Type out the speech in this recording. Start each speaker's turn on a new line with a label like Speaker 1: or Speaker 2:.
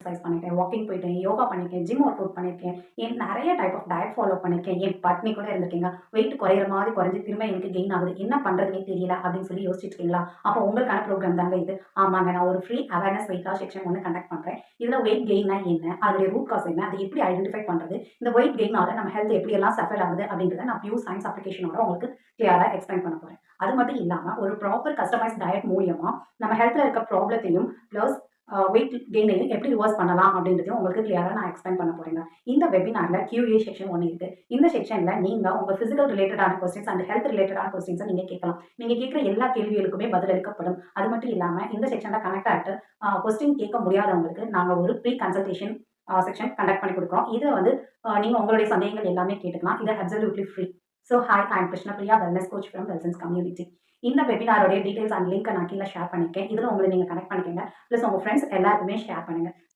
Speaker 1: Exercise பண்ணியிருக்கேன், walking போயிட்டேன், யோகா பண்ணியிருக்கேன், ஜிம் ஒர்க் அவுட் பண்ணியிருக்கேன். நெறைய டைப் ஆஃப் டயட் ஃபாலோ பண்ணியிருக்கேன். பட்னி கூட இருந்திருக்கேங்க. வெயிட் குறையிற மாதிரி குறைஞ்சு திரும்ப எனக்கு கெயின் ஆகுது. என்ன பண்றதுன்னே தெரியல அப்படின்னு சொல்லி யோசிச்சுட்டு இருக்கீங்களா? அப்போ உங்களுக்கான ப்ரோகிராம் தாங்க இது. ஆமாங்க. நான் ஒரு free awareness weight loss session ஒண்ணு கண்டக்ட் பண்றேன். இதுல வெயிட் கெயின்னா என்ன? அதோடைய ரூட் காஸ் என்ன? அதை எப்படி ஐடென்டிஃபை பண்றது? இந்த வெயிட் கெயினால நம்ம ஹெல்த் எப்படியெல்லாம் சஃபர் ஆகுது அப்படின்றத நான் பியூர் சயின்ஸ் அப்ளிகேஷனோட உங்களுக்கு கிளியரா எக்ஸ்பிளைன் பண்ண போறேன். அது மட்டும் இல்லாம ஒரு ப்ராப்பர் கஸ்டமைஸ் டயட் மூலியமா நம்ம ஹெல்த்ல இருக்க ப்ராப்ளத்தையும் பிளஸ் வெயிட் கெயினையும் எப்படி ரிவர்ஸ் பண்ணலாம் அப்படின்றதையும் உங்களுக்கு கிளியரா நான் எக்ஸ்பிளைன் பண்ண போறேங்க. இந்த வெபினார்ல QA செக்ஷன் ஒன்று இருக்கு. இந்த செக்ஷன்ல நீங்க உங்க பிசிக்கல் ரிலேட்டடான கொஸ்டின்ஸ் அண்ட் ஹெல்த் ரிலேட்டடான கொஸ்டின்ஸை நீங்க கேட்கலாம். நீங்க கேட்கிற எல்லா கேள்விகளுக்குமே பதில் அளிக்கப்படும். அது மட்டும் இல்லாம இந்த செக்ஷன்ல கனெக்ட் ஆகிட்டு கொஸ்டின் கேட்க முடியாதவங்களுக்கு நாங்க ஒரு ப்ரீ கன்சல்டேஷன் செக்ஷன் கண்டக்ட் பண்ணி கொடுக்குறோம். இதை வந்து நீங்க உங்களுடைய சந்தேகங்கள் எல்லாமே கேட்டுக்கலாம். இது absolutely free. So hi, I am Krishnapriya, wellness coach from Welsons community. இந்த வெபினாரோட டீடைல்ஸ் அண்ட் லிங்க் நான் கீழே ஷேர் பண்ணிருக்கேன். இதுல உங்களை நீங்க கனெக்ட் பண்ணிக்கங்க. பிளஸ் உங்க ஃப்ரெண்ட்ஸ் எல்லாருக்குமே ஷேர் பண்ணுங்க.